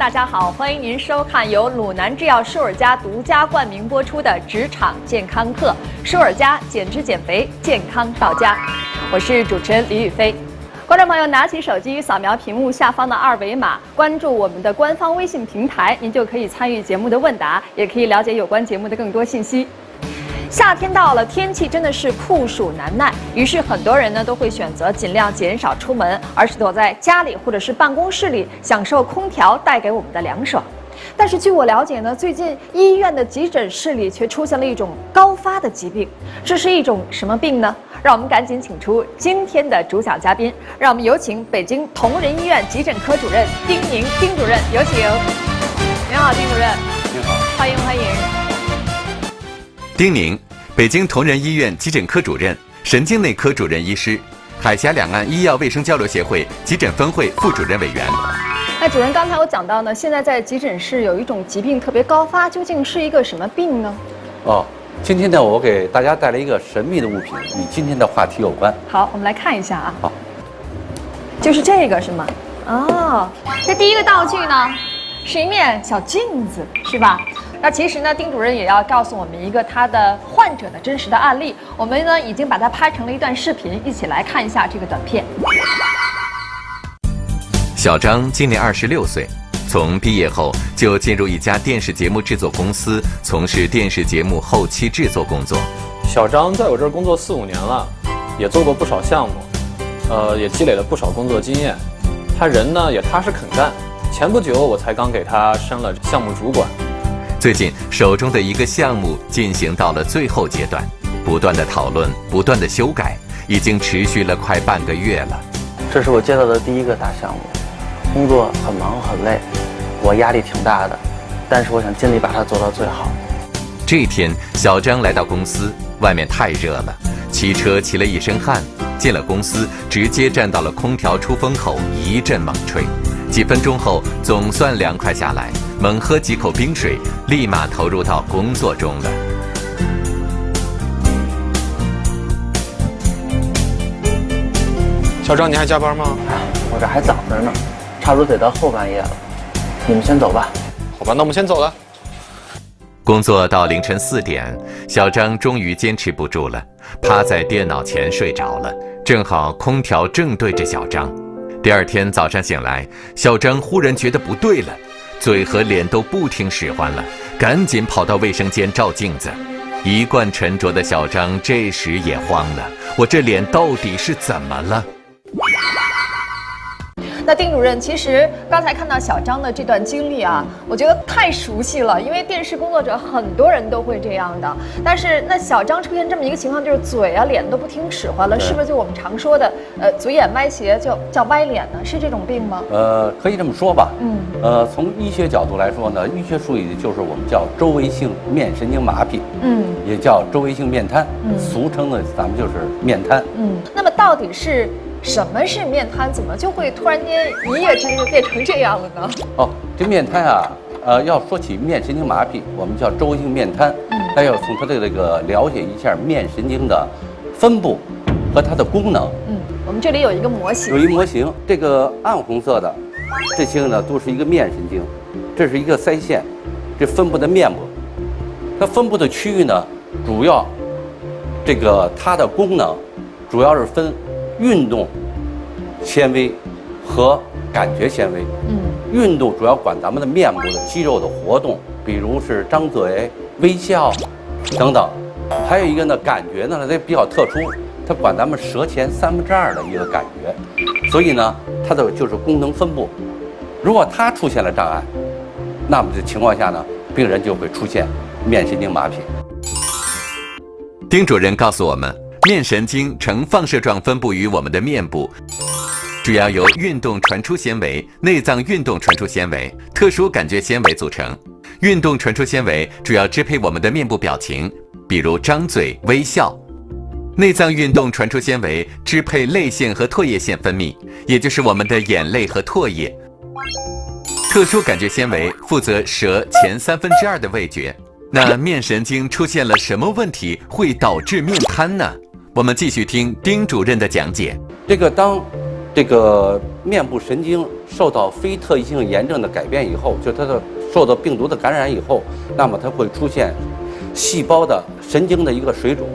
大家好，欢迎您收看由鲁南制药舒尔佳独家冠名播出的职场健康课，舒尔佳减脂减肥，健康到家。我是主持人李宇飞。观众朋友，拿起手机扫描屏幕下方的二维码，关注我们的官方微信平台，您就可以参与节目的问答，也可以了解有关节目的更多信息。夏天到了，天气真的是酷暑难耐，于是很多人呢都会选择尽量减少出门，而是躲在家里或者是办公室里，享受空调带给我们的凉爽。但是据我了解呢，最近医院的急诊室里却出现了一种高发的疾病，这是一种什么病呢？让我们赶紧请出今天的主讲嘉宾，让我们有请北京同仁医院急诊科主任丁宁丁主任，有请。您好，丁主任。您好，欢迎欢迎。丁宁，北京同仁医院急诊科主任、神经内科主任医师，海峡两岸医药卫生交流协会急诊分会副主任委员。那主任，刚才我讲到呢，现在在急诊室有一种疾病特别高发，究竟是一个什么病呢？今天呢，我给大家带来一个神秘的物品，与今天的话题有关。好，我们来看一下啊。好，就是这个是吗？哦，这第一个道具呢，是一面小镜子，是吧？那其实呢，丁主任也要告诉我们一个他的患者的真实的案例。我们呢已经把它拍成了一段视频，一起来看一下这个短片。小张今年26岁，从毕业后就进入一家电视节目制作公司，从事电视节目后期制作工作。小张在我这儿工作4、5年了，也做过不少项目，也积累了不少工作经验。他人呢也踏实肯干。前不久我才刚给他升了项目主管。最近手中的一个项目进行到了最后阶段，不断的讨论，不断的修改，已经持续了快半个月了。这是我接到的第一个大项目，工作很忙很累，我压力挺大的，但是我想尽力把它做到最好。这天，小张来到公司，外面太热了，骑车起了一身汗，进了公司，直接站到了空调出风口，一阵猛吹。几分钟后，总算凉快下来，猛喝几口冰水，立马投入到工作中了。小张，你还加班吗？我这还早着呢，差不多得到后半夜了。你们先走吧。好吧，那我们先走了。工作到凌晨4点，小张终于坚持不住了，趴在电脑前睡着了。正好空调正对着小张。第二天早上醒来，小张忽然觉得不对了，嘴和脸都不听使唤了，赶紧跑到卫生间照镜子。一贯沉着的小张这时也慌了，我这脸到底是怎么了？那丁主任，其实刚才看到小张的这段经历啊，我觉得太熟悉了，因为电视工作者很多人都会这样的。但是那小张出现这么一个情况，就是嘴啊、脸都不听使唤了，是不是就我们常说的嘴眼歪斜，叫歪脸呢？是这种病吗？可以这么说吧。从医学角度来说呢，医学术语就是我们叫周围性面神经麻痹，也叫周围性面瘫，俗称的咱们就是面瘫。那么到底是什么是面瘫？怎么就会突然间一夜之间就变成这样了呢？这面瘫啊，要说起面神经麻痹，我们叫周围性面瘫，那要从它的这个了解一下面神经的分布和它的功能。我们这里有一个模型，有一模型，这个暗红色的这些呢都是一个面神经，这是一个腮腺，这分布的面部，它分布的区域呢，主要这个它的功能主要是分运动纤维和感觉纤维。运动主要管咱们的面部的肌肉的活动，比如是张嘴、微笑等等。还有一个呢，感觉呢，它比较特殊，它管咱们舌前2/3的一个感觉。所以呢，它的就是功能分布。如果它出现了障碍，那么这情况下呢，病人就会出现面神经麻痹。丁主任告诉我们，面神经呈放射状分布于我们的面部，主要由运动传出纤维、内脏运动传出纤维、特殊感觉纤维组成。运动传出纤维主要支配我们的面部表情，比如张嘴、微笑。内脏运动传出纤维支配泪腺和唾液腺分泌，也就是我们的眼泪和唾液。特殊感觉纤维负责舌前2/3的味觉。那面神经出现了什么问题会导致面瘫呢？我们继续听丁主任的讲解。这个当这个面部神经受到非特异性炎症的改变以后，就它的受到病毒的感染以后，那么它会出现细胞的神经的一个水肿，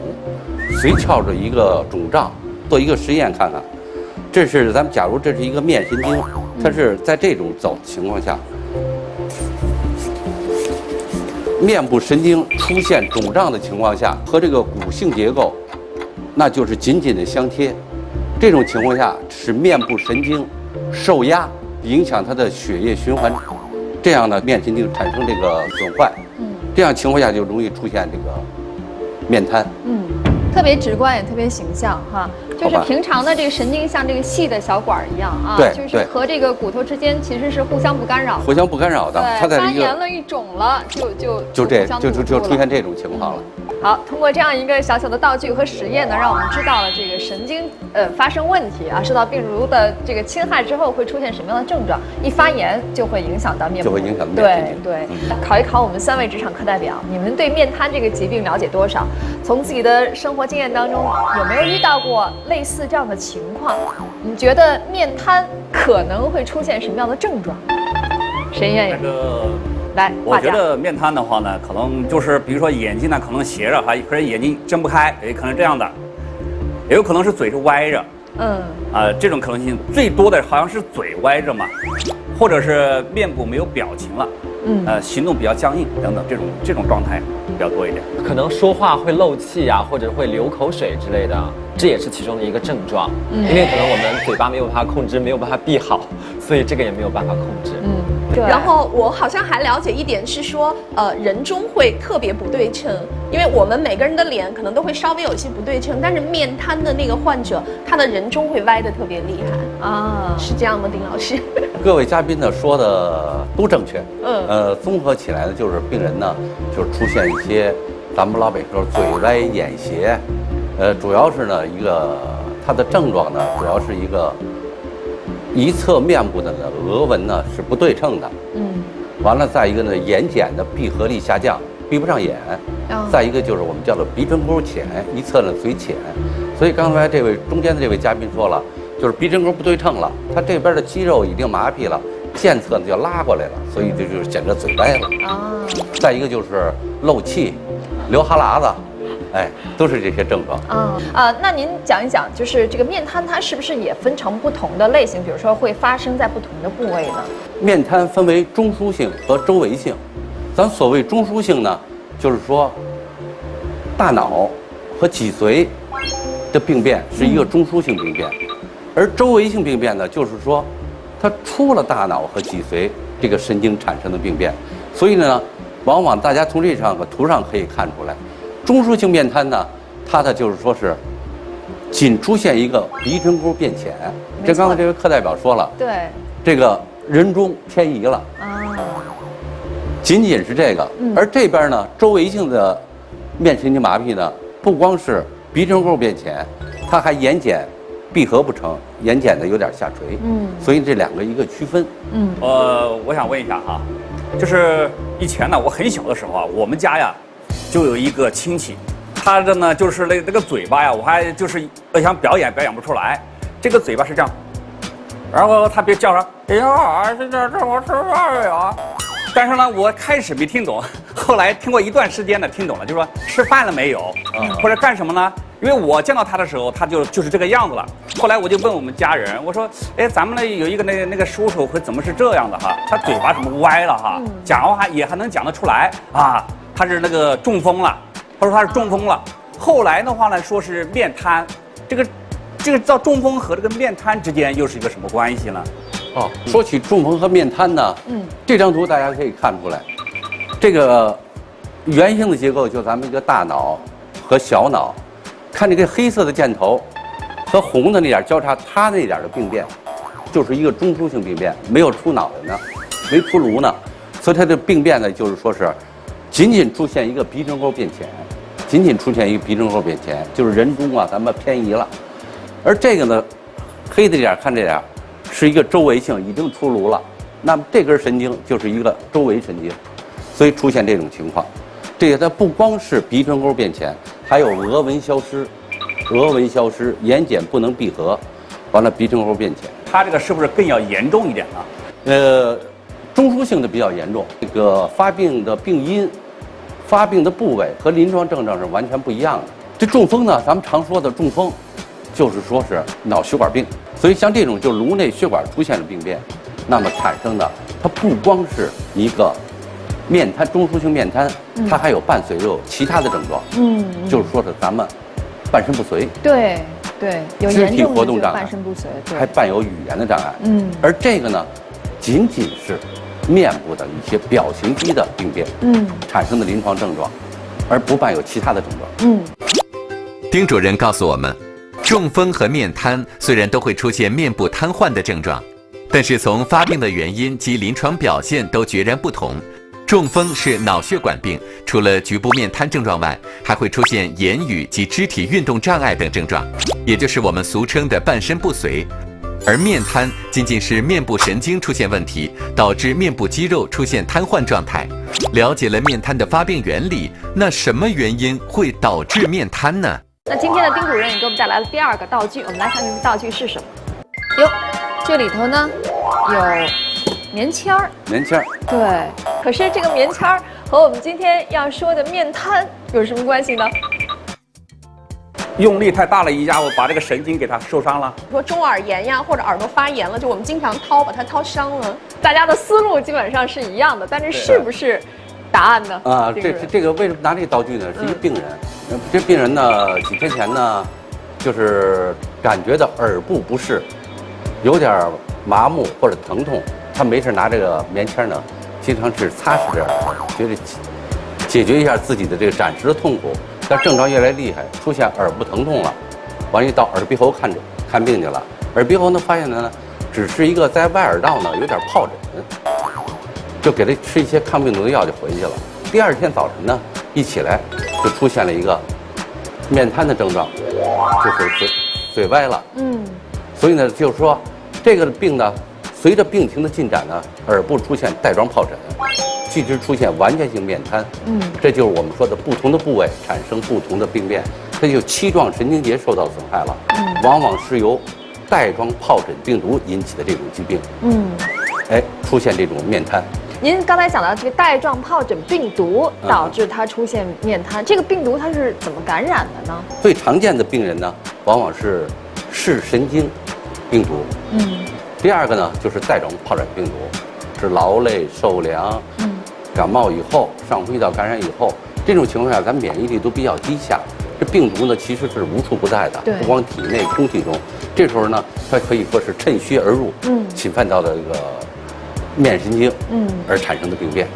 髓鞘的一个肿胀。做一个实验看看，这是咱们假如这是一个面神经，它是在这种情况下，面部神经出现肿胀的情况下，和这个骨性结构，那就是紧紧的相贴。这种情况下，使面部神经受压，影响它的血液循环，这样呢，面神经产生这个损坏。这样情况下就容易出现这个面瘫。特别直观也特别形象哈，就是平常的这个神经像这个细的小管一样啊，对，就是和这个骨头之间其实是互相不干扰的，互相不干扰的。它在发炎了一肿了，就出现这种情况了。好，通过这样一个小小的道具和实验呢，让我们知道了这个神经发生问题啊，受到病毒的这个侵害之后会出现什么样的症状，一发炎就会影响到面部，就会影响面神经。对，考一考我们3位职场课代表，你们对面瘫这个疾病了解多少？从自己的生活经验当中，有没有遇到过类似这样的情况？你觉得面瘫可能会出现什么样的症状？谁愿意？来，我觉得面瘫的话呢，可能就是比如说眼睛呢可能斜着，或者眼睛睁不开，也可能这样的，也有可能是嘴是歪着。这种可能性最多的好像是嘴歪着嘛，或者是面部没有表情了，行动比较僵硬等等，这种状态比较多一点。可能说话会漏气啊，或者会流口水之类的，这也是其中的一个症状。因为可能我们嘴巴没有办法控制，没有办法闭好，所以这个也没有办法控制。然后我好像还了解一点是说，人中会特别不对称，因为我们每个人的脸可能都会稍微有一些不对称，但是面瘫的那个患者，他的人中会歪得特别厉害啊，是这样吗，丁老师？各位嘉宾呢说的都正确，综合起来呢，就是病人呢就是出现一些咱们老北说嘴歪眼斜，主要是呢一个它的症状呢，主要是一个。一侧面部的额纹呢是不对称的，完了再一个呢眼睑的闭合力下降，闭不上眼，再一个就是我们叫做鼻唇沟浅，一侧呢嘴浅，所以刚才这位中间的这位嘉宾说了，就是鼻唇沟不对称了，他这边的肌肉已经麻痹了，健侧呢就拉过来了，所以这就显得嘴歪了。再一个就是漏气、流哈喇子。都是这些症状。那您讲一讲，就是这个面瘫，它是不是也分成不同的类型？比如说会发生在不同的部位呢？面瘫分为中枢性和周围性。咱所谓中枢性呢，就是说大脑和脊髓的病变是一个中枢性病变，而周围性病变呢，就是说它除了大脑和脊髓这个神经产生的病变。所以呢，往往大家从这张图上可以看出来。中枢性面瘫呢，它的就是说是仅出现一个鼻唇沟变浅，这刚才这位课代表说了，对，这个人中偏移了仅仅是这个，而这边呢，周围性的面神经麻痹呢，不光是鼻唇沟变浅，它还眼睑闭合不成，眼睑呢有点下垂，所以这两个一个区分。我想问一下哈，就是以前呢，我很小的时候啊，我们家呀。就有一个亲戚，他的呢就是那个嘴巴呀，我还就是想表演不出来，这个嘴巴是这样，然后他别叫上，哎呀，这我吃饭呀，但是呢我开始没听懂，后来听过一段时间呢听懂了，就说吃饭了没有，或者干什么呢？因为我见到他的时候，他就是这个样子了。后来我就问我们家人，我说，咱们呢有一个那个叔叔会怎么是这样的哈？他嘴巴怎么歪了哈？讲话也还能讲得出来啊。他是那个中风了，他说他是中风了。后来的话呢，说是面瘫，这个到中风和这个面瘫之间又是一个什么关系呢？说起中风和面瘫呢，这张图大家可以看出来，这个圆形的结构就咱们一个大脑和小脑，看这个黑色的箭头和红的那点交叉，它那点的病变，就是一个中枢性病变，没有出脑袋呢，没出颅呢，所以它的病变呢，就是说是。仅仅出现一个鼻唇沟变浅，就是人中啊，咱们偏移了。而这个呢，黑的点看这点，是一个周围性，已经出颅了。那么这根神经就是一个周围神经，所以出现这种情况。这个它不光是鼻唇沟变浅，还有额纹消失，眼睑不能闭合，完了鼻唇沟变浅。它这个是不是更要严重一点呢？中枢性的比较严重，这个发病的病因、发病的部位和临床症状是完全不一样的。这中风呢，咱们常说的中风，就是说是脑血管病，所以像这种就颅内血管出现了病变，那么产生的它不光是一个面瘫、中枢性面瘫，它还有伴随着其他的症状，就是说是咱们半身不遂，对对，有肢体严重的这个活动障碍半身不遂，对还伴有语言的障碍，而这个呢，仅仅是面部的一些表情肌的病变，产生的临床症状，而不伴有其他的症状，丁主任告诉我们，中风和面瘫虽然都会出现面部瘫痪的症状，但是从发病的原因及临床表现都截然不同。中风是脑血管病，除了局部面瘫症状外，还会出现言语及肢体运动障碍等症状，也就是我们俗称的半身不遂。而面瘫仅仅是面部神经出现问题，导致面部肌肉出现瘫痪状态。了解了面瘫的发病原理，那什么原因会导致面瘫呢？那今天的丁主任也给我们带来了第二个道具，我们来看看道具是什么。哟，这里头呢有棉签儿，棉签儿。对，可是这个棉签儿和我们今天要说的面瘫有什么关系呢？用力太大了，一家伙把这个神经给它受伤了。说中耳炎呀，或者耳朵发炎了，就我们经常掏，把它掏伤了。大家的思路基本上是一样的，但是是不是答案呢？啊，这个为什么拿这个道具呢？是一个病人，这病人呢几天前呢，就是感觉到耳部不适，有点麻木或者疼痛，他没事拿这个棉签呢，经常是擦拭着耳，觉得解决一下自己的这个暂时的痛苦。但症状越来越厉害，出现耳部疼痛了，完了到耳鼻喉看病去了。耳鼻喉呢发现呢，只是一个在外耳道呢有点疱疹，就给他吃一些抗病毒的药就回去了。第二天早晨呢，一起来就出现了一个面瘫的症状，就是嘴歪了。所以呢，就是说这个病呢，随着病情的进展呢，耳部出现带状疱疹，继之出现完全性面瘫。这就是我们说的不同的部位产生不同的病变，这就期状神经节受到损害了。往往是由带状疱疹病毒引起的这种疾病。出现这种面瘫。您刚才讲到这个带状疱疹病毒导致它出现面瘫，这个病毒它是怎么感染的呢？最常见的病人呢，往往是视神经病毒。第二个呢，就是带状疱疹病毒，是劳累、受凉、感冒以后、上呼吸道感染以后，这种情况下，咱免疫力都比较低下。这病毒呢，其实是无处不在的，不光体内、空气中。这时候呢，它可以说是趁虚而入，侵犯到了这个面神经，而产生的病变。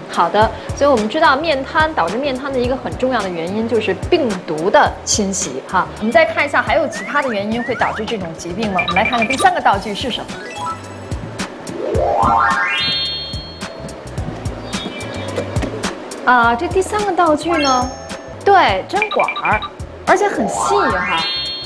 好的。所以我们知道面瘫导致面瘫的一个很重要的原因就是病毒的侵袭。哈，我们再看一下还有其他的原因会导致这种疾病吗？我们来看看第三个道具是什么。这第三个道具呢，对，针管儿，而且很细哈，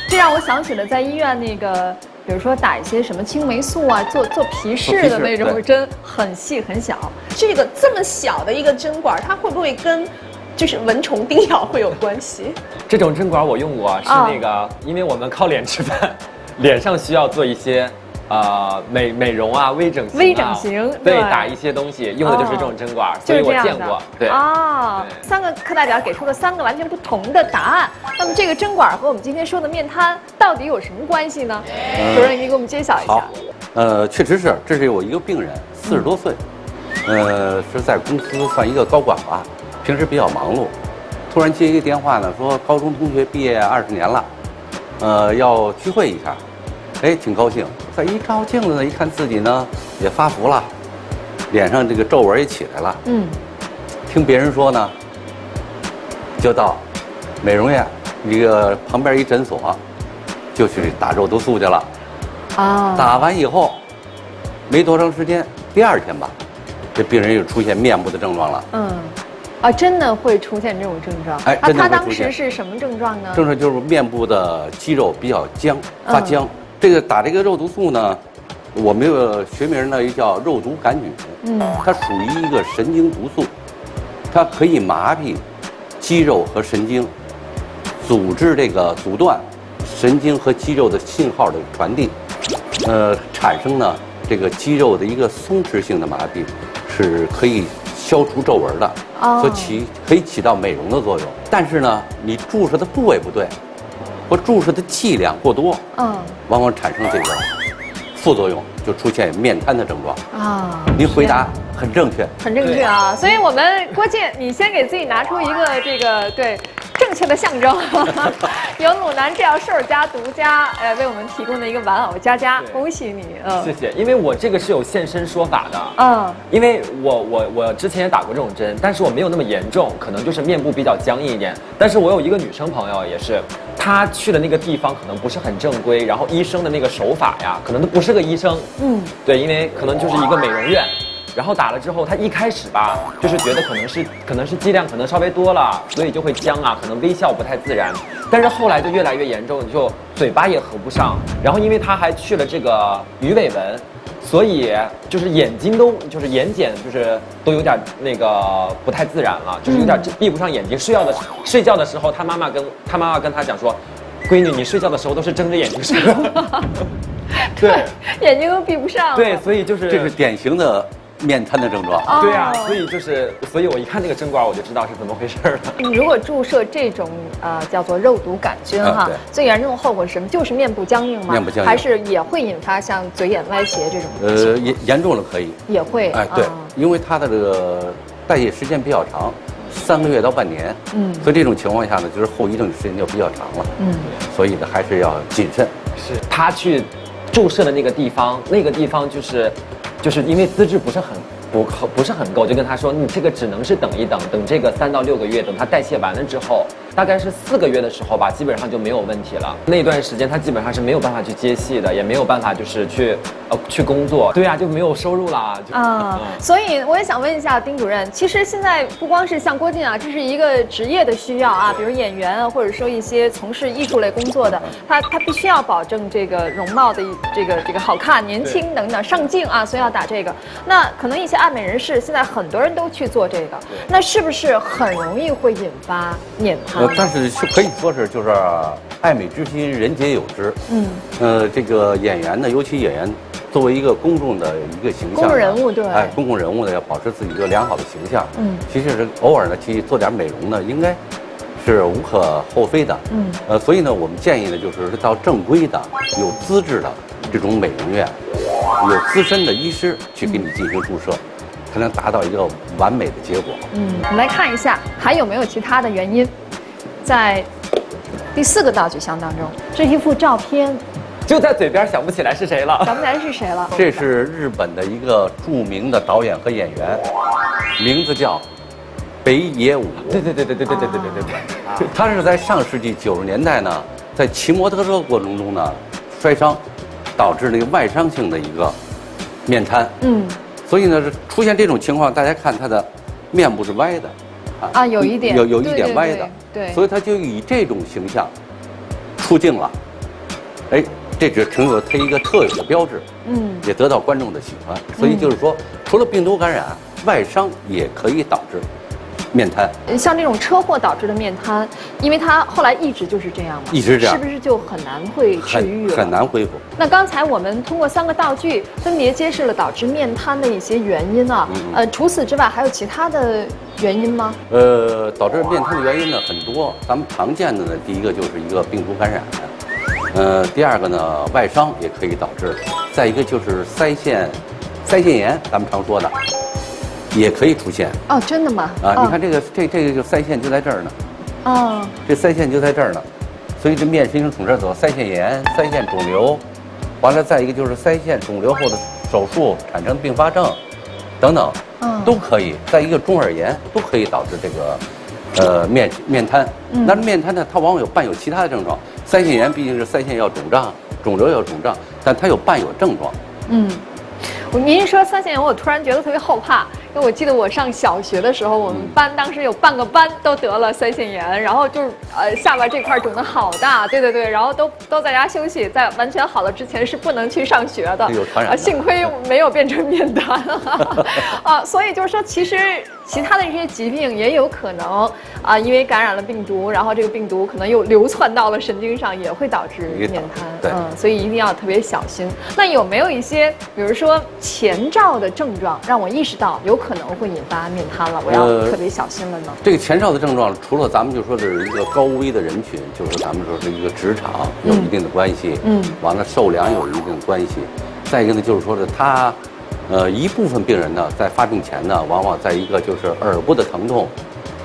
这让我想起了在医院那个，比如说打一些什么青霉素啊，做皮试的那种针，很细很小。这个这么小的一个针管，它会不会跟就是蚊虫叮咬会有关系？这种针管我用过，是那个，因为我们靠脸吃饭，脸上需要做一些美容啊、微整形，对，打一些东西用的就是这种针管，所以我见过。对啊，三个课代表给出了三个完全不同的答案。那么这个针管和我们今天说的面瘫到底有什么关系呢？主任，您给我们揭晓一下。好，确实是，这是我一个病人，40多岁，是在公司算一个高管吧，平时比较忙碌，突然接一个电话呢，说高中同学毕业20年了，要聚会一下。挺高兴。再一照镜子呢，一看自己呢也发福了，脸上这个皱纹也起来了。听别人说呢，就到美容院一个旁边一诊所，就去打肉毒素去了。打完以后，没多长时间，第二天吧，这病人又出现面部的症状了。真的会出现这种症状。他当时是什么症状呢？症状就是面部的肌肉比较僵，发僵。这个打这个肉毒素呢，我们有学名呢，又叫肉毒杆菌。它属于一个神经毒素，它可以麻痹肌肉和神经，阻断神经和肌肉的信号的传递。产生呢这个肌肉的一个松弛性的麻痹，是可以消除皱纹的，所以可以起到美容的作用。但是呢，你注射的部位不对，或注射的剂量过多，往往产生这个副作用，就出现面瘫的症状啊。您回答很正确，很正确啊。所以我们郭靖，你先给自己拿出一个这个对正确的象征，有鲁南制药瘦尔佳独家为我们提供的一个玩偶佳佳，恭喜你，谢谢。因为我这个是有现身说法的，因为我之前也打过这种针，但是我没有那么严重，可能就是面部比较僵硬一点。但是我有一个女生朋友也是，她去的那个地方可能不是很正规，然后医生的那个手法呀，可能都不是个医生，对，因为可能就是一个美容院。然后打了之后，他一开始吧，就是觉得可能是剂量可能稍微多了，所以就会僵啊，可能微笑不太自然。但是后来就越来越严重，就嘴巴也合不上。然后因为他还去了这个鱼尾纹，所以就是眼睛都就是眼睑就是都有点那个不太自然了，就是有点闭不上眼睛。睡觉的时候，他妈妈跟他讲说，闺女，你睡觉的时候都是睁着眼睛睡。对，眼睛都闭不上。对，所以这是典型的面瘫的症状。对啊，所以我一看那个针管，我就知道是怎么回事了。如果注射这种叫做肉毒杆菌哈，最严重的后果是什么？就是面部僵硬吗？面部僵硬，还是也会引发像嘴眼歪斜这种？严重了可以。也会。哎，对，因为它的这个代谢时间比较长，3个月到半年。所以这种情况下呢，就是后遗症时间就比较长了。所以呢，还是要谨慎。是他去注射的那个地方就是因为资质不是很够，就跟他说你这个只能是等一等，等这个3到6个月，等它代谢完了之后，大概是4个月的时候吧，基本上就没有问题了。那段时间他基本上是没有办法去接戏的，也没有办法就是去工作。对啊，就没有收入了所以我也想问一下丁主任，其实现在不光是像郭靖啊，这是一个职业的需要啊，比如演员啊，或者说一些从事艺术类工作的，他必须要保证这个容貌的这个好看、年轻等等，上镜啊，所以要打这个。那可能一些爱美人士现在很多人都去做这个，那是不是很容易会引发面瘫？但是可以说是就是爱美之心，人皆有之。这个演员呢，尤其演员作为一个公众的一个形象，公众人物对，公共人物呢要保持自己一个良好的形象。其实是偶尔呢去做点美容呢，应该是无可厚非的。所以呢，我们建议呢就是到正规的、有资质的这种美容院，有资深的医师去给你进行注射，才能达到一个完美的结果。我们来看一下还有没有其他的原因，在第4个道具箱当中，这一幅照片。就在嘴边想不起来是谁了，想不起来是谁了。这是日本的一个著名的导演和演员，名字叫北野武。对。他是在上世纪90年代呢，在骑摩托车过程中呢摔伤，导致那个外伤性的一个面瘫。所以呢，出现这种情况，大家看他的面部是歪的，有一点有一点歪的，对，所以他就以这种形象出镜了。这只成有它一个特有的标志，也得到观众的喜欢。所以就是说，除了病毒感染，外伤也可以导致面瘫。像这种车祸导致的面瘫，因为它后来一直就是这样嘛，一直这样，是不是就很难会治愈了？很难恢复。那刚才我们通过3个道具分别揭示了导致面瘫的一些原因啊。除此之外，还有其他的原因吗？导致面瘫的原因呢很多，咱们常见的呢，第一个就是一个病毒感染。第二个呢，外伤也可以导致，再一个就是腮腺炎，咱们常说的，也可以出现。真的吗？你看这个就腮腺就在这儿呢。这腮腺就在这儿呢，所以这面神经从这儿走，腮腺炎、腮腺肿瘤，完了再一个就是腮腺肿瘤后的手术产生并发症，等等，都可以。再一个中耳炎都可以导致这个面瘫。那面瘫呢，它往往伴有其他的症状。腮腺炎毕竟是腮腺要肿胀，肿瘤要肿胀，但它伴有症状。您一说腮腺炎，我突然觉得特别后怕，因为我记得我上小学的时候，我们班当时有半个班都得了腮腺炎，然后就是下边这块肿得好大，对，然后都在家休息，在完全好了之前是不能去上学的。有传染。幸亏没有变成面瘫所以就是说，其实其他的这些疾病也有可能因为感染了病毒，然后这个病毒可能又流窜到了神经上，也会导致面瘫。对，所以一定要特别小心。那有没有一些，比如说前兆的症状，让我意识到有可能会引发面瘫了，我要特别小心了呢？这个前兆的症状，除了咱们就说是一个高危的人群，就是咱们说是一个职场有一定的关系，完了受凉有一定的关系。再一个呢，就是说是他，一部分病人呢，在发病前呢，往往在一个就是耳部的疼痛、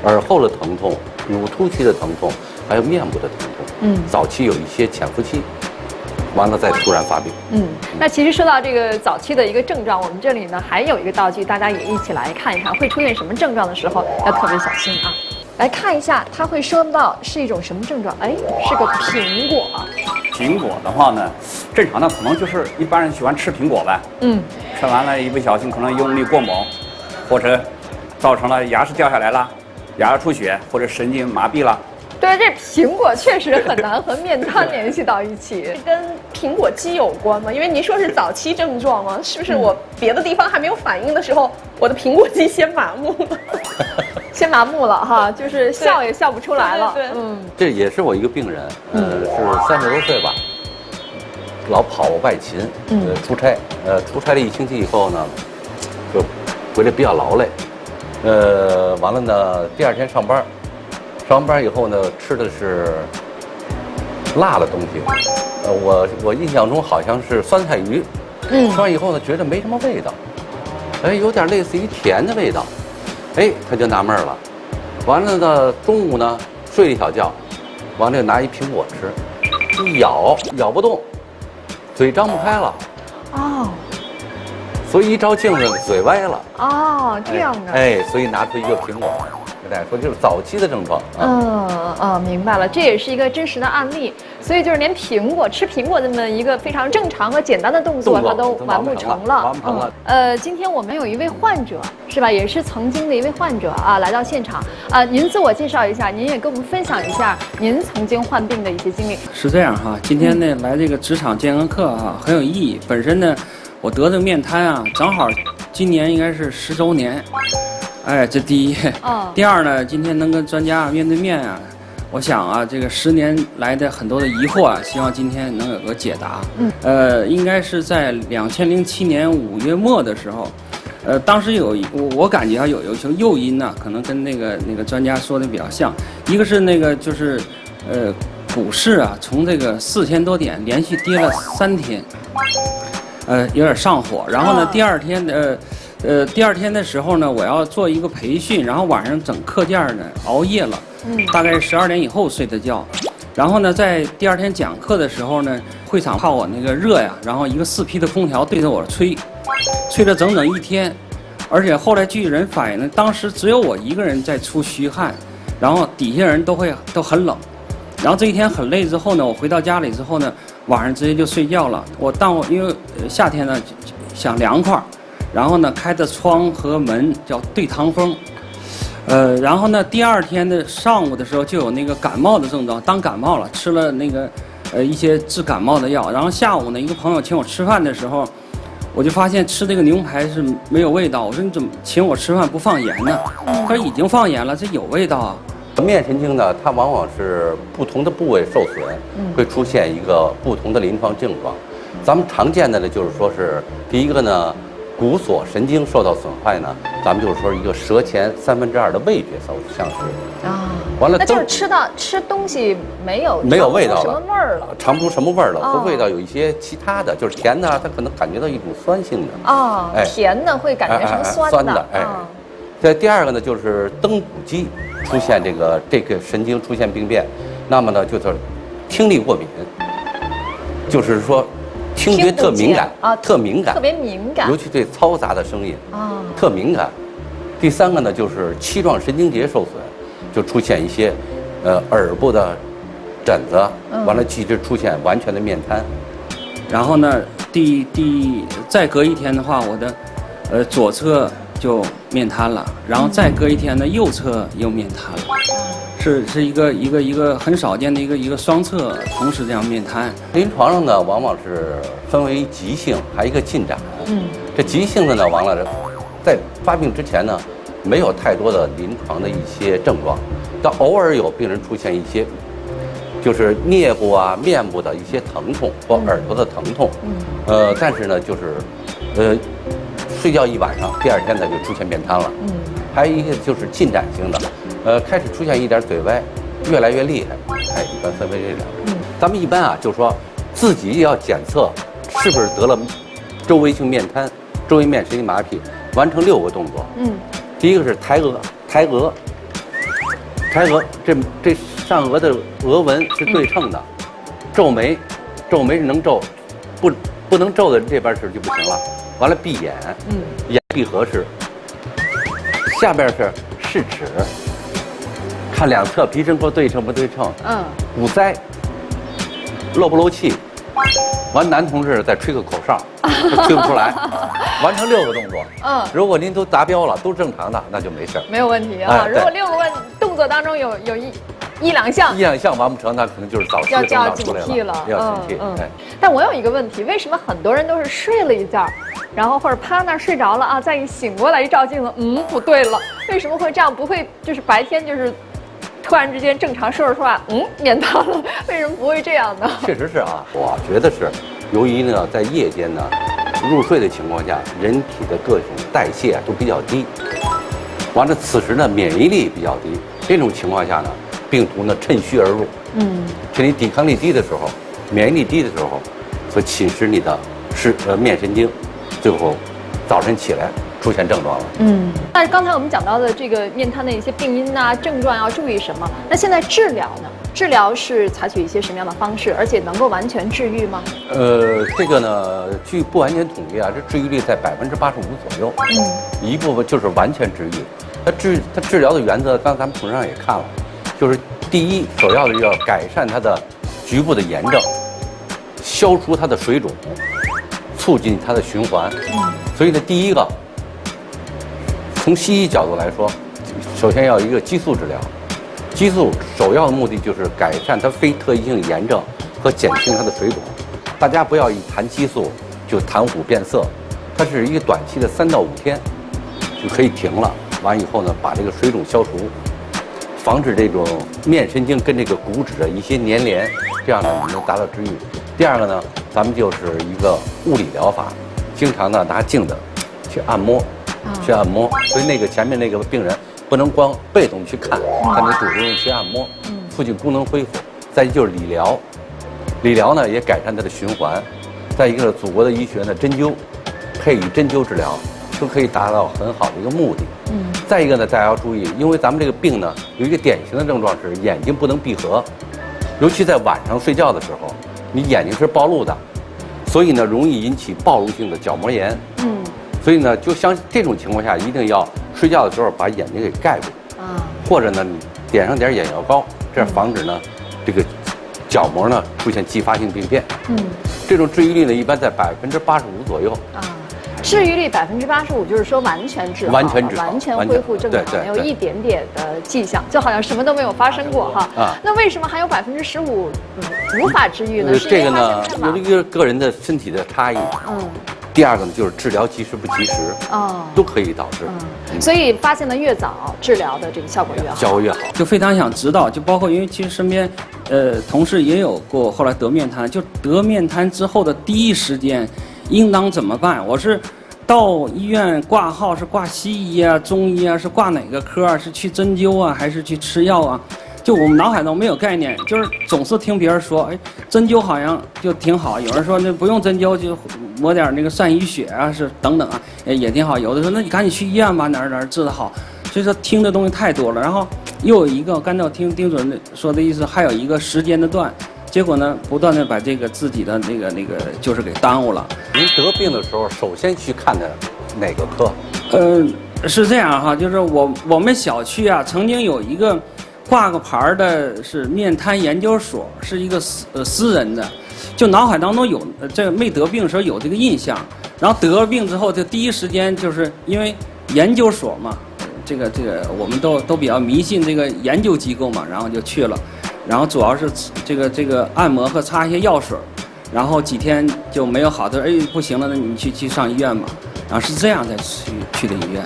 耳后的疼痛、乳突期的疼痛，还有面部的疼痛。早期有一些潜伏期，完了再突然发病。那其实说到这个早期的一个症状，我们这里呢还有一个道具，大家也一起来看一看，会出现什么症状的时候要特别小心啊。来看一下，它会说到是一种什么症状？哎，是个苹果。苹果的话呢，正常的可能就是一般人喜欢吃苹果呗。吃完了一不小心可能用力过猛，或者造成了牙齿掉下来了，牙出血或者神经麻痹了。对，这苹果确实很难和面瘫联系到一起。跟苹果肌有关吗？因为您说是早期症状吗？是不是我别的地方还没有反应的时候，我的苹果肌先麻木了？先麻木了哈，就是笑也笑不出来了。对，这也是我一个病人，是30多岁吧，老跑外勤，出差，出差了1星期以后呢，就回来比较劳累，完了呢，第2天上班，上完班以后呢，吃的是辣的东西，我印象中好像是酸菜鱼，吃完以后呢，觉得没什么味道，有点类似于甜的味道，他就纳闷了，完了呢，中午呢睡了一小觉，完了拿一苹果吃，一咬不动，嘴张不开了，所以一照镜子嘴歪了，这样的，所以拿出一个苹果。跟大家说，就是早期的症状。明白了，这也是一个真实的案例。所以就是连吃苹果这么一个非常正常和简单的动作，它都完不成了。今天我们有一位患者是吧，也是曾经的一位患者来到现场您自我介绍一下，您也跟我们分享一下您曾经患病的一些经历。是这样哈，今天呢来这个职场健康课很有意义。本身呢，我得的面瘫正好今年应该是10周年。这第一。第二呢，今天能跟专家面对面我想这个10年来的很多的疑惑希望今天能有个解答。应该是在2007年5月末的时候，当时我感觉有一些诱因可能跟那个专家说的比较像，一个是那个就是股市从这个4000多点连续跌了3天，有点上火，然后呢第二天的时候呢，我要做一个培训，然后晚上整课件呢熬夜了，大概12点以后睡的觉，然后呢在第2天讲课的时候呢，会场怕我那个热然后一个4匹的空调对着我吹了整整1天，而且后来据人反映呢，当时只有我一个人在出虚汗，然后底下人都很冷，然后这1天很累之后呢，我回到家里之后呢，晚上直接就睡觉了。因为夏天呢想凉快。然后呢，开的窗和门叫对堂风，然后呢，第2天的上午的时候就有那个感冒的症状，当感冒了，吃了那个一些治感冒的药，然后下午呢，一个朋友请我吃饭的时候，我就发现吃这个牛排是没有味道，我说你怎么请我吃饭不放盐呢？他说已经放盐了，这有味道面神经呢，它往往是不同的部位受损，会出现一个不同的临床症状。咱们常见的呢，就是说是第一个呢。骨锁神经受到损坏呢，咱们就是说一个舌前2/3的味觉丧失完了，那就是吃东西没有味道了，什么味儿了，尝不出什么味儿了，和味道有一些其他的，就是甜的，它可能感觉到一种酸性的甜的会感觉成酸的在第2个呢，就是蹬骨肌出现这个神经出现病变，那么呢就是听力过敏，就是说。听觉特敏感特别敏感，尤其对嘈杂的声音特敏感。第3个呢，就是期状神经节受损，就出现一些耳部的疹子，完了继之出现完全的面瘫。然后呢，再隔1天的话，我的左侧就面瘫了，然后再隔1天呢，右侧又面瘫了。是一个很少见的一个双侧同时这样面瘫。临床上呢，往往是分为急性，还有一个进展。这急性的呢，完了，在发病之前呢，没有太多的临床的一些症状，但偶尔有病人出现一些，就是颞部啊、面部的一些疼痛或耳朵的疼痛，但是呢，就是睡觉一晚上，第二天呢就出现面瘫了，还有一个就是进展型的，开始出现一点嘴歪，越来越厉害，一般分为这两种。咱们一般啊，就说自己要检测是不是得了周围性面瘫、周围面神经麻痹，完成6个动作。第一个是抬额，这上颚的额纹是对称的，皱眉是能皱，不能皱的这边是就不行了。完了闭眼，眼闭合式，下边是视齿，看两侧鼻声波对称不对称，鼓腮，漏不漏气。完，男同志再吹个口哨，吹不出来，完成6个动作。如果您都达标了，都正常的，那就没事，没有问题啊。如果6个动作当中有一两项完不成，那可能就是早期的征兆出来了，要警惕。但我有一个问题，为什么很多人都是睡了一觉，然后或者趴那儿睡着了啊，再一醒过来一照镜子，不对了，为什么会这样？不会就是白天就是突然之间正常说着说话，面瘫了，为什么不会这样呢？确实是啊，我觉得是由于呢在夜间呢入睡的情况下，人体的各种代谢都比较低，完了此时呢免疫力比较低，这种情况下呢病毒呢趁虚而入，就你抵抗力低的时候，免疫力低的时候，所侵蚀你的面神经，最后早晨起来出现症状了。但是刚才我们讲到的这个面瘫的一些病因啊、症状要注意什么？那现在治疗呢？治疗是采取一些什么样的方式，而且能够完全治愈吗？这个呢，据不完全统计啊，这治愈率在85%左右。一部分就是完全治愈。它治疗的原则，刚才咱们同事也看了，就是第一，首要的要改善它的局部的炎症，消除它的水肿，促进它的循环。所以呢，第一个，从西医角度来说，首先要一个激素治疗。激素首要的目的就是改善它非特异性炎症和减轻它的水肿。大家不要一谈激素就谈虎变色，它是一个短期的3到5天就可以停了。完以后呢，把这个水肿消除，防止这种面神经跟这个骨质的一些粘连，这样呢你能达到治愈。第二个呢，咱们就是一个物理疗法，经常呢拿镜子去按摩，所以那个前面那个病人不能光被动去看，他得主动去按摩，促进功能恢复。再一就是理疗，理疗呢也改善它的循环。再一个，祖国的医学呢针灸，配以针灸治疗，都可以达到很好的一个目的。再一个呢，大家要注意，因为咱们这个病呢有一个典型的症状是眼睛不能闭合，尤其在晚上睡觉的时候，你眼睛是暴露的，所以呢容易引起暴露性的角膜炎。所以呢，就像这种情况下，一定要睡觉的时候把眼睛给盖住，或者呢，你点上点眼药膏，这样防止呢，这个角膜呢出现继发性病变。这种治愈率呢，一般在85%左右。治愈率85%，就是说完全治好，完全恢复正常，没有一点点的迹象，就好像什么都没有发生过哈。那为什么还有15%无法治愈呢？这个呢，有一个个人的身体的差异。第二个呢，就是治疗及时不及时，都可以导致。所以发现的越早，治疗的这个效果越好。效果越好。就非常想知道，就包括因为其实身边，同事也有过后来得面瘫，就得面瘫之后的第一时间，应当怎么办？我是到医院挂号，是挂西医啊、中医啊，是挂哪个科啊？是去针灸啊，还是去吃药啊？就我们脑海中没有概念，就是总是听别人说，哎，针灸好像就挺好，有人说那不用针灸就抹点那个鳝鱼血啊，是等等啊，也挺好。有的说那你赶紧去医院吧，哪儿治得好。所以说听的东西太多了。然后又有一个，刚才我听丁主任说的意思，还有一个时间的段，结果呢，不断的把这个自己的那个就是给耽误了。您得病的时候，首先去看的哪个科？是这样哈，就是我们小区啊，曾经有一个挂个牌的是面瘫研究所，是一个私人的，就脑海当中有这个没得病的时候有这个印象，然后得了病之后，就第一时间就是因为研究所嘛，这个我们都比较迷信这个研究机构嘛，然后就去了，然后主要是这个按摩和擦一些药水，然后几天就没有好的，哎不行了，那你去上医院吧，然后是这样才去的医院。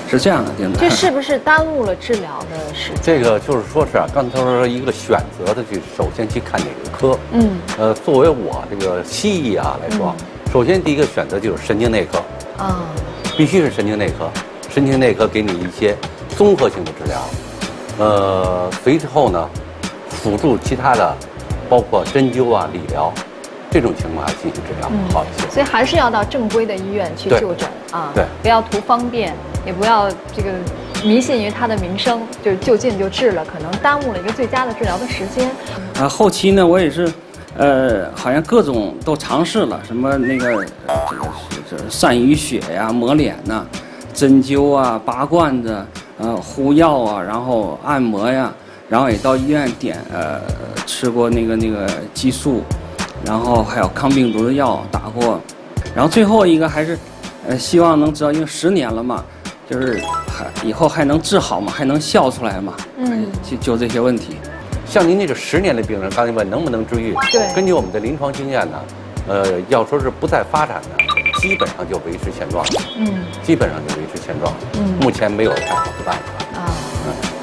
是这样的，丁子。这是不是耽误了治疗的时间？这个就是说是刚才说一个选择的首先去看哪个科。作为我这个西医来说，首先第一个选择就是神经内科。必须是神经内科。神经内科给你一些综合性的治疗，随之后呢，辅助其他的，包括针灸理疗。这种情况下进行治疗好一些，所以还是要到正规的医院去就诊对，不要图方便，也不要这个迷信于它的名声，就近就治了，可能耽误了一个最佳的治疗的时间。后期呢，我也是，好像各种都尝试了，什么那个这散淤血呀、抹脸呐、针灸啊、拔罐子、敷药啊，然后按摩呀，然后也到医院吃过那个激素。然后还有抗病毒的药打过，然后最后一个还是，希望能知道，因为10年了嘛，就是以后还能治好嘛，还能笑出来嘛，就这些问题。像您这个10年的病人，刚才问能不能治愈？对，根据我们的临床经验呢，要说是不再发展的，基本上就维持现状。基本上就维持现状。目前没有太好的办法。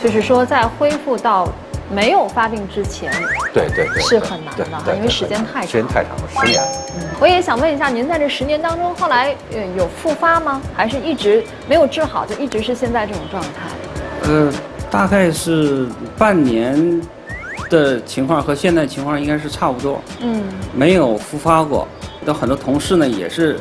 就是说在恢复到没有发病之前，对，是很难的，因为时间太长了，10年。我也想问一下，您在这10年当中，后来有复发吗？还是一直没有治好，就一直是现在这种状态？大概是半年的情况和现在情况应该是差不多。没有复发过。有很多同事呢也是，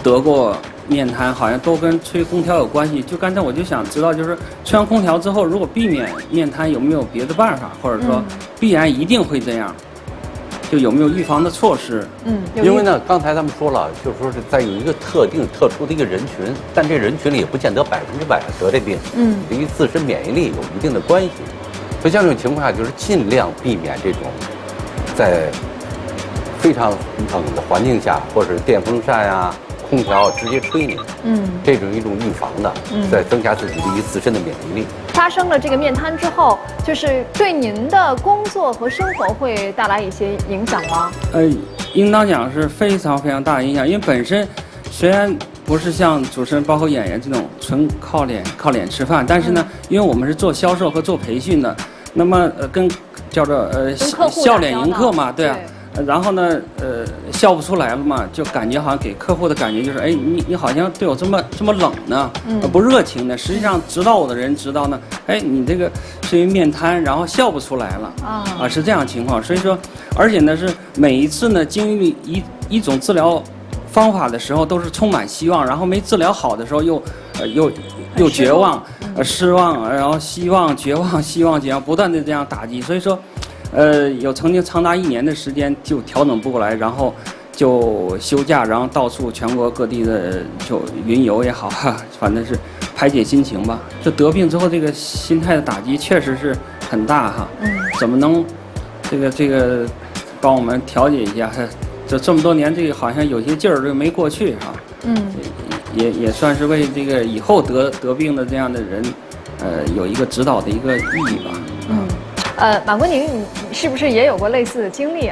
得过面瘫，好像都跟吹空调有关系。就刚才我就想知道，就是吹完空调之后，如果避免面瘫，有没有别的办法，或者说必然一定会这样，就有没有预防的措施？因为呢，刚才咱们说了，就是说是在有一个特殊的一个人群，但这人群里也不见得100%得这病，与自身免疫力有一定的关系。所以像这种情况下，就是尽量避免这种在非常冷的环境下，或者是电风扇空调直接吹你，这种一种预防的，再增加自己对于自身的免疫力。发生了这个面瘫之后，就是对您的工作和生活会带来一些影响吗？应当讲是非常非常大的影响，因为本身虽然不是像主持人包括演员这种纯靠脸吃饭，但是呢，因为我们是做销售和做培训的，那么跟叫做笑脸迎客嘛，对啊。然后呢，笑不出来了嘛，就感觉好像给客户的感觉就是，你好像对我这么冷呢，不热情呢。实际上知道我的人知道呢，你这个是因为面瘫，然后笑不出来了是这样情况。所以说，而且呢是每一次呢经历一种治疗方法的时候都是充满希望，然后没治疗好的时候又绝望、失望，然后希望、绝望、希望、绝望，不断的这样打击。所以说。有曾经长达1年的时间就调整不过来，然后就休假，然后到处全国各地的就云游也好反正是排解心情吧。就得病之后，这个心态的打击确实是很大怎么能这个帮我们调节一下？这么多年，这个好像有些劲儿就没过去也算是为这个以后得病的这样的人，有一个指导的一个意义吧。马国宁，你是不是也有过类似的经历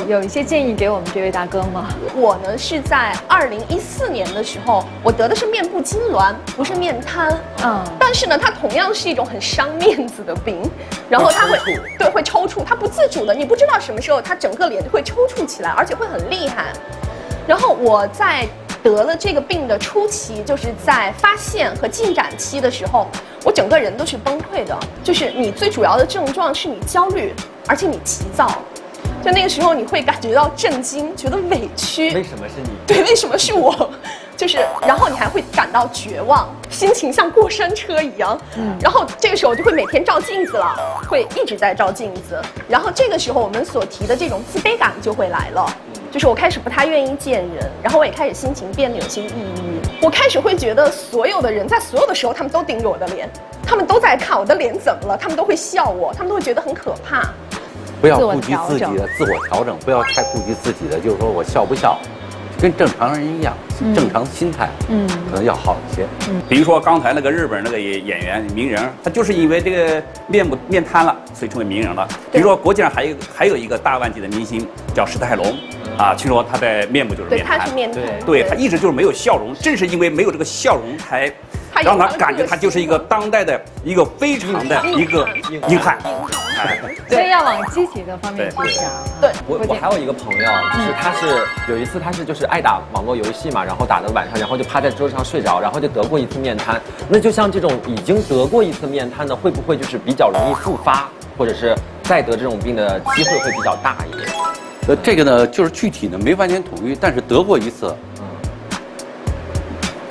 有一些建议给我们这位大哥吗？我呢是在2014年的时候，我得的是面部痉挛，不是面瘫。但是呢，它同样是一种很伤面子的病，然后它会抽搐，它不自主的，你不知道什么时候它整个脸就会抽搐起来，而且会很厉害。然后我在得了这个病的初期，就是在发现和进展期的时候，我整个人都是崩溃的。就是你最主要的症状是你焦虑，而且你急躁。就那个时候你会感觉到震惊，觉得委屈。为什么是你？对，为什么是我？就是，然后你还会感到绝望，心情像过山车一样。然后这个时候就会每天照镜子了，会一直在照镜子。然后这个时候我们所提的这种自卑感就会来了。就是我开始不太愿意见人，然后我也开始心情变得有些抑郁。我开始会觉得所有的人在所有的时候，他们都盯着我的脸，他们都在看我的脸怎么了，他们都会笑我，他们都会觉得很可怕。不要顾及自己的自我调整，不要太顾及自己的，就是说我笑不笑，跟正常人一样，正常心态，可能要好一些。比如说刚才那个日本那个演员名人，他就是因为这个面瘫了，所以成为名人了。比如说国际上还有一个大腕级的明星叫史泰龙，啊，听说他的面部就是面瘫，对，他是面瘫，对他一直就是没有笑容，正是因为没有这个笑容才让他感觉他就是一个当代的一个非常的一个硬汉。所以要往积极的方面去想。对，我还有一个朋友，就是他是有一次他是就是爱打网络游戏嘛，然后打到晚上，然后就趴在桌子上睡着，然后就得过一次面瘫。那就像这种已经得过一次面瘫的，会不会就是比较容易复发，或者是再得这种病的机会会比较大一点？这个呢，就是具体呢没完全统一，但是得过一次，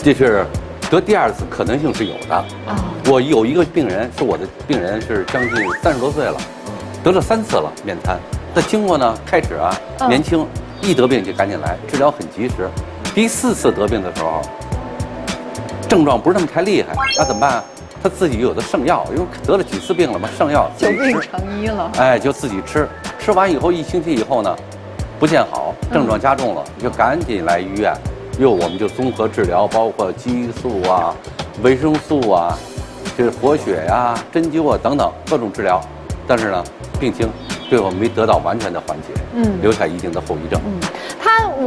这是得第二次可能性是有的。我有一个病人，是我的病人，是将近30多岁了，得了3次了面瘫。那经过呢，开始年轻，一得病就赶紧来，治疗很及时。第4次得病的时候，症状不是那么太厉害，那怎么办？他自己有的剩药，因为得了几次病了嘛，剩药久病成医了。哎，就自己吃，吃完以后1星期以后呢，不见好，症状加重了，就赶紧来医院。我们就综合治疗，包括激素啊、维生素啊、就是活血呀、针灸啊等等各种治疗，但是呢，病情最后没得到完全的缓解，留下一定的后遗症。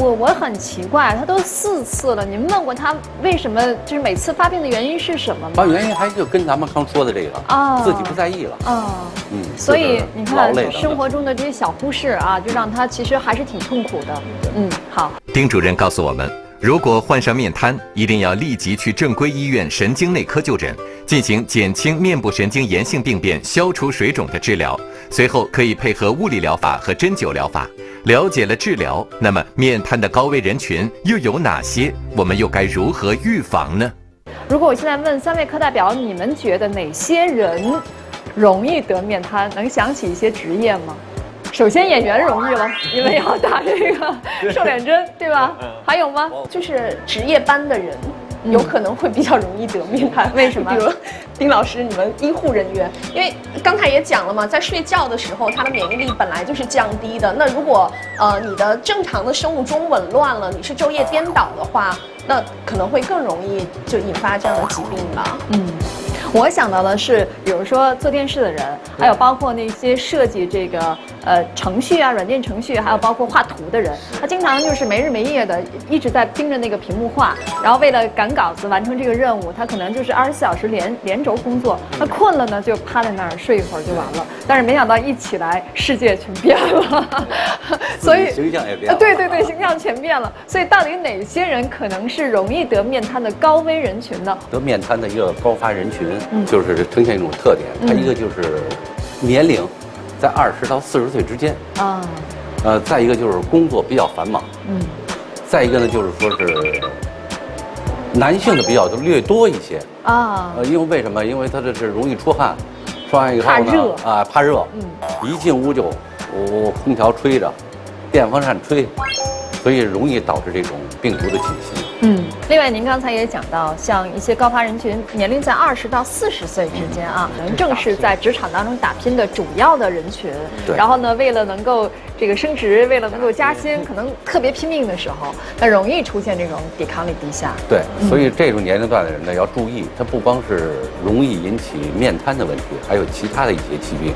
我很奇怪，他都4次了，你们问过他为什么就是每次发病的原因是什么吗？原因还就跟咱们刚说的这个自己不在意了所以你看生活中的这些小忽视啊，就让他其实还是挺痛苦的。好。丁主任告诉我们，如果患上面瘫，一定要立即去正规医院神经内科就诊，进行减轻面部神经炎性病变、消除水肿的治疗，随后可以配合物理疗法和针灸疗法。了解了治疗，那么面瘫的高危人群又有哪些？我们又该如何预防呢？如果我现在问3位课代表，你们觉得哪些人容易得面瘫？能想起一些职业吗？首先演员容易了，因为要打这个瘦脸针，对吧？还有吗？就是值夜班的人。有可能会比较容易得面瘫，为什么？比如丁老师，你们医护人员，因为刚才也讲了嘛，在睡觉的时候，他的免疫力本来就是降低的。那如果你的正常的生物钟紊乱了，你是昼夜颠倒的话，那可能会更容易就引发这样的疾病吧。我想到的是，比如说做电视的人，还有包括那些设计这个程序啊、软件程序，还有包括画图的人，他经常就是没日没夜的一直在盯着那个屏幕画，然后为了赶稿子完成这个任务，他可能就是24小时连轴工作。他困了呢，就趴在那儿睡一会儿就完了。但是没想到一起来，世界全变了，所以形象也变了。对，形象全变了。所以到底哪些人可能是容易得面瘫的高危人群呢？得面瘫的一个高发人群。就是呈现一种特点，它一个就是年龄在20到40岁之间再一个就是工作比较繁忙，再一个呢就是说是男性的比较略多一些因为为什么？因为他这是容易出汗，出汗以后呢怕热，一进屋就空调吹着，电风扇吹，所以容易导致这种病毒的侵袭。另外您刚才也讲到，像一些高发人群，年龄在20到40岁之间可能正是在职场当中打拼的主要的人群。然后呢，为了能够这个升职，为了能够加薪，可能特别拼命的时候，那容易出现这种抵抗力低下。对，所以这种年龄段的人呢要注意，它不光是容易引起面瘫的问题，还有其他的一些疾病，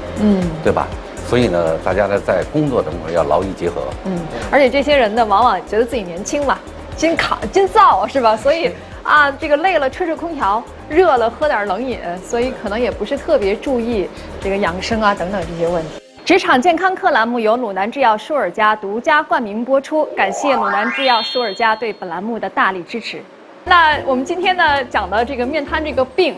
对吧？所以呢，大家呢在工作中要劳逸结合。而且这些人呢，往往觉得自己年轻嘛。真燥是吧？所以这个累了吹吹空调，热了喝点冷饮，所以可能也不是特别注意这个养生等等这些问题。职场健康课栏目由鲁南制药舒尔佳独家冠名播出，感谢鲁南制药舒尔佳对本栏目的大力支持。那我们今天呢讲的这个面瘫这个病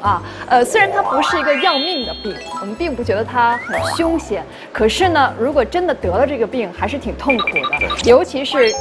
虽然它不是一个要命的病，我们并不觉得它很凶险，可是呢，如果真的得了这个病，还是挺痛苦的，尤其是。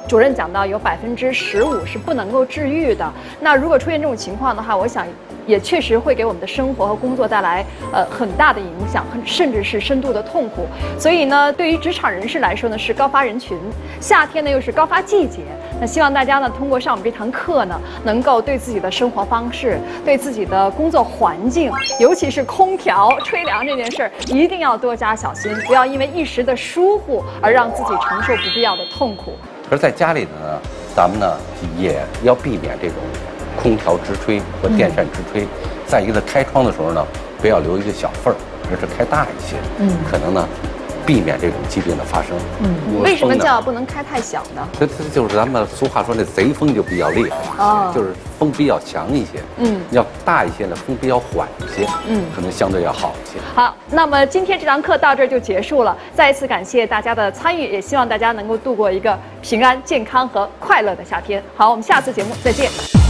主任讲到有15%是不能够治愈的。那如果出现这种情况的话，我想也确实会给我们的生活和工作带来很大的影响，甚至是深度的痛苦。所以呢，对于职场人士来说呢，是高发人群。夏天呢又是高发季节，那希望大家呢通过上我们这堂课呢，能够对自己的生活方式、对自己的工作环境，尤其是空调吹凉这件事儿，一定要多加小心，不要因为一时的疏忽而让自己承受不必要的痛苦。而在家里呢，咱们呢也要避免这种空调直吹和电扇直吹。再一个，开窗的时候呢，不要留一个小缝儿，而是开大一些。可能呢，避免这种疾病的发生。为什么叫不能开太小呢？这就是咱们俗话说那贼风就比较厉害，就是风比较强一些。要大一些呢，风比较缓一些，可能相对要好一些。好，那么今天这堂课到这儿就结束了，再一次感谢大家的参与，也希望大家能够度过一个平安、健康和快乐的夏天。好，我们下次节目再见。